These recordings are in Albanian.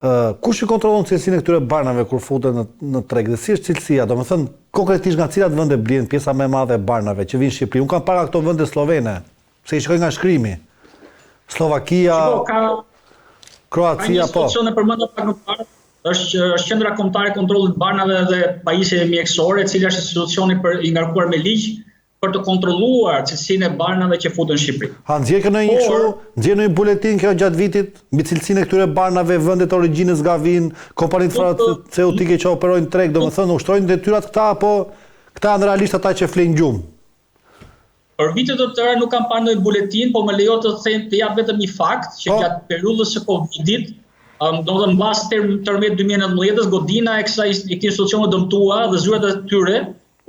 Kush i kontrollon cilësinë e këtyre barnave kur futen në treg dhe si është cilësia? Domethënë, konkretisht nga cilat vende blen pjesa më e madhe e barnave që vinë në Shqipëri? Unë kam para këto vende slovene, se i shkoj nga shkrimi. Slovakia, Kroacia, po. Ka një institucion e përmendur pak më parë, është Qendra Kombëtare e Kontrollit të Barnave dhe Pajisjeve Mjekësore, e cila është institucioni i ngarkuar me ligj për të kontrolluar cilësinë e barnave që futen në Shqipëri. Nxjerrë në një buletin kjo gjatë vitit mbi cilësinë e këtyre barnave, vendet origjinës nga vinë, kompanitë farmaceutike që operojnë treg, domethënë ushtrojnë detyrat këta apo këta janë realisht ata që flenë gjumë? Për vite të tëra nuk kam parë ndonjë buletin, po më lejo të jap vetëm një fakt që gjatë periudhës së Covidit, domethënë mbas tërmet 2019-s, godina e këtij institucioni dëmtua dhe zyrat e tyre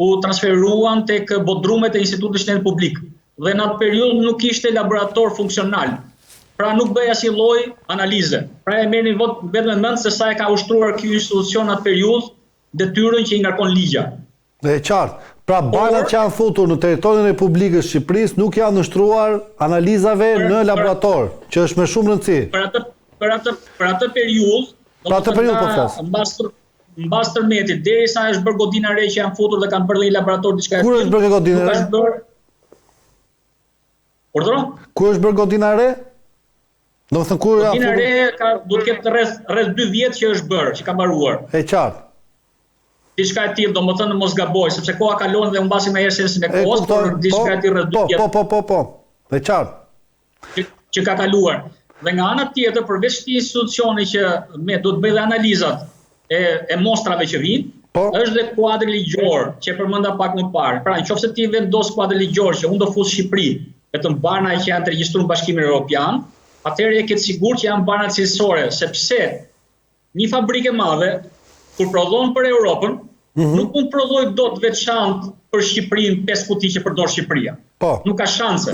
u transferuan tek bodrumet e Institutit Shëndetit Publik. Dhe në atë periudhë nuk ishte laborator funksional. Pra nuk bëj asnjë lloj analize. Pra e merrni vetëm mend se sa e ka ushtruar ky institucion atë periudhë detyrën që i ngarkon ligja. Dhe e qartë. Pra barnat që janë futur në territorin e Republikës Shqipërisë nuk janë ushtruar analizave në laborator, që është me shumë rëndësi. Për atë periudhë, mbas tërmetit, derisa është bërë godina re që janë futur dhe kanë bërë një laborator diçka. Kur është bërë godina re? Urdhëro? Kur është bërë godina re? Domethënë kur godina re duhet të ketë rreth 2 vjet që është bërë, që ka mbaruar. E qartë. Diçka e tillë, domethënë mos gaboj, sepse koha kalon dhe humbasim edhe sensin e kohës, por diçka e tillë rreth 2 vjet. Po. E qartë. Që ka kaluar. Dhe nga ana tjetër, përveç këtij institucioni që do të bëjë analizat e mostrave që vinë, është dhe kuadri ligjor që e përmenda pak më parë. Pra, nëse ti vendos kuadri ligjor që unë do fus Shqipëri, vetëm barna që janë të regjistruar në Bashkimin Evropian, atëherë e ke të sigurt që janë barna cilësore, sepse një fabrikë e madhe kur prodhon për Europën, nuk mund prodhoj dot veçantë për Shqipërinë 5 kuti që përdor Shqipëria. Nuk ka shanse.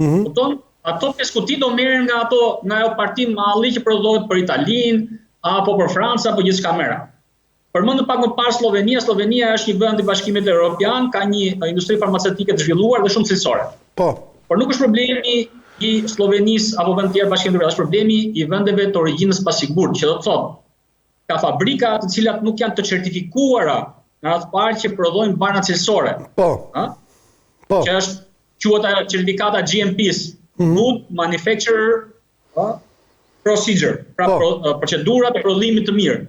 Kupton? Ato 5 kuti do merren nga ajo parti malli që prodhohet për Italinë, apo për Francë, apo gjithçka mëra. Përmendëm pak më parë Slovenia. Slovenia është një vend i Bashkimit Evropian, ka një industri farmaceutike të zhvilluar dhe shumë cilësore. Por nuk është problemi i Slovenisë apo vend të tjerë Bashkimit Evropian, është problemi i vendeve të origjinës pasigurt, që do të thotë ka fabrika të cilat nuk janë të certifikuara në atë parë që prodhojnë barna cilësore. Që është quhet ajo certifikata GMPs, Good Manufacturer Procedure, pra procedura të prodhimit të mirë.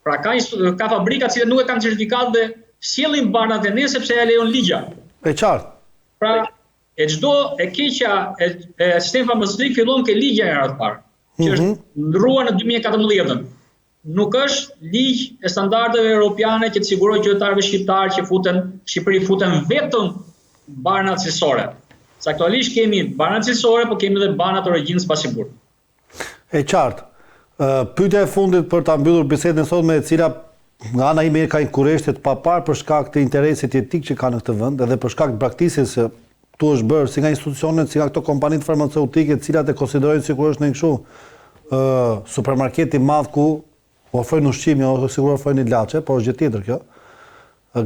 Pra ka fabrika që nuk e kanë certifikat dhe sjellin barnat e ne sepse ja lejon ligja. E qartë. Pra çdo e keqja e sistemit farmaceutik fillon ke ligja e radhë parë, që është ndruar në 2014-ën. Nuk është ligj e standardeve europiane që të sigurojë qytetarëve shqiptarë që futen Shqipëri futen vetëm barna cilësore. Se aktualisht kemi barna cilësore, po kemi edhe barna të origjinës pasigurt. E qartë. Pyetja e fundit për ta mbyllur bisedën sotme, e cila nga ana ime ka një kurreshtë të papar për shkak të interesit etik që ka në këtë vend, edhe për shkak të braktisjes që tu është bërë si nga institucionet, si nga këto kompanitë farmaceutike, të cilat e konsiderojnë sikur është në kështu supermarket i madh ku ofrojnë ushqim, ose sigur ofrojnë ilaçe, por është gjë tjetër kjo.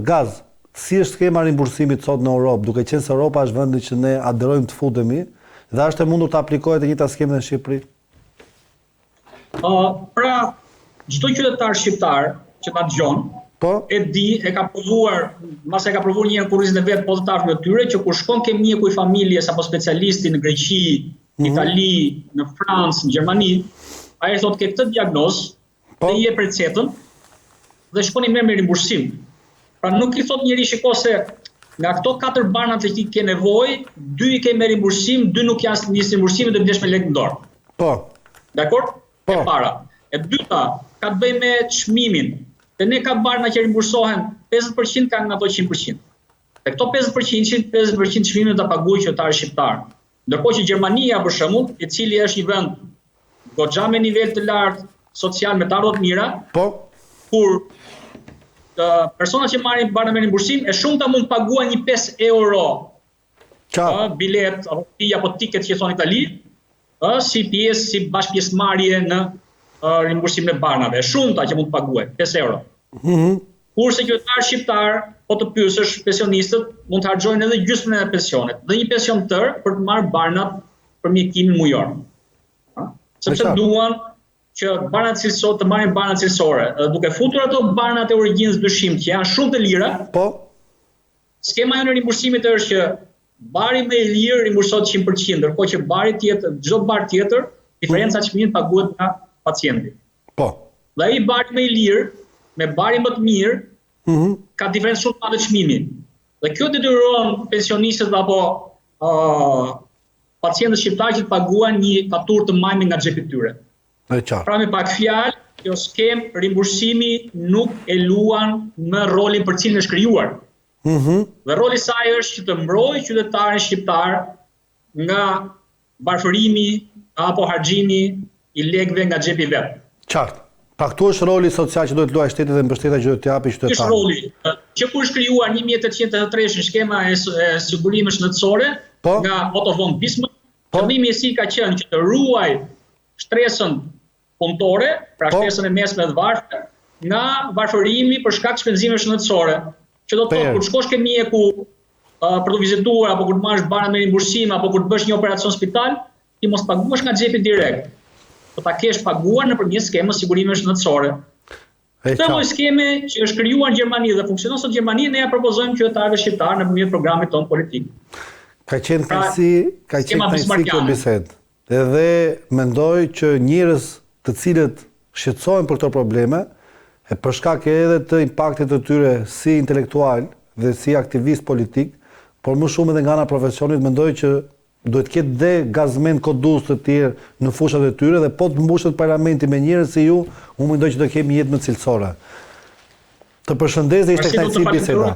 Gaz. Si është skema rimbursimit sot në Europë, duke qenë se Europa është vendi që ne aderojmë të futemi, dhe është e mundur të aplikohet e njëjta skemë në Shqipëri? Pra, çdo qytetar shqiptar që ta dëgjon, e di, e ka provuar, mbas e ka provuar një herë kurrizin e vet, po të tafë në tyre, që kur shkon ke mjeku i familjes apo specialisti në Greqi, Itali, në Francë, në Gjermani, ai thotë ke këtë diagnozë, dhe i jep recetën dhe shkoni me rimbursim. Pra nuk i thot njëri shiko se nga këto 4 barna që ti ke nevojë, 2 i ke me rimbursim, 2 nuk janë një rimbursim dhe blesh me lekë në dorë. Dakor? E para. E dyta ka të bëjë me çmimin. Dhe ne ka barna që rimbursohen 50% kanë nga ato 100%. Dhe këto 50% çmimin ta paguajë qytetari shqiptar. Ndërkohë që Gjermania për shembull, i cili është një vend goxha me nivel të lartë social me të ardhurat mira, kur personat që marrin barna me rimbursim, e shumta mund paguajnë një 5 euro bilet apo tiket që thon Itali, si pjesë, si bashkëpjesëmarrje në rimbursimin e barnave. E shumta që mund të paguajnë 5 euro. Kurse qytetar shqiptar, po të pyesësh pensionistët, mund të harxojnë edhe gjysmën e pensionit, dhe një pension tërë për të marrë barnat për mjekimin mujor. Sepse duan që banat cilësore të marrin bana cilësore, duke futur ato banat e origjinës dyshim që janë shumë të lira. Po. Skema jonë e rimbursimit është që bari më i lirë rimbursohet 100%, ndërkohë që bari tjetër, çdo bar tjetër, diferenca çmimit paguhet nga pacienti. Po. Dhe ai bari më i lirë me bari më të mirë, ka diferencë shumë të madhe çmimi. Dhe kjo detyron pensionistët apo pacientët shqiptarë që të paguajnë një faturë të majme nga xhepi i tyre. Pra me pak fjalë, kjo skemë rimbursimi nuk e luan në rolin për cilin është krijuar. Dhe roli i saj është që të mbrojë qytetarin shqiptar nga varfërimi apo harxhimi i lekëve nga xhepi vet. Qartë. Pra këtu është roli social që duhet luajë shteti dhe mbështetja që duhet t'i japë qytetarit. Është roli që kur është krijuar 1883 skema e sigurimit shëndetësore nga Otto von Bismarck, qëllimi i saj ka qenë që të ruaj shtresën punëtore, pra shtresën e mesme të varfër, nga varfërimi për shkak të shpenzimeve shëndetësore. Që do të thotë kur shkosh ke mjeku për të vizituar apo kur të marrësh banat me rimbursim apo kur të bësh një operacion spital, ti mos paguash nga xhepi direkt. Po ta kesh paguar nëpërmjet skemës sigurimeve shëndetësore. Këtë lloj skeme që është krijuar në Gjermani dhe funksionon sot në Gjermani, ne ja propozojmë qytetarëve shqiptar nëpërmjet programit tonë politik. Ka qenë kënaqësi kjo bisedë. Edhe mendoj që njerëz të cilët shqetësohen për këto probleme, e për shkak edhe të impaktit të tyre si intelektual dhe si aktivist politik, por më shumë edhe nga ana profesionit, mendoj që duhet ketë dhe gazmen kodus të tjerë në fushat e tyre dhe po të mbushet parlamenti me njerëz si ju, unë mendoj që do kemi jetë më cilësore. Të përshëndes dhe ishte kënaqësi biseda.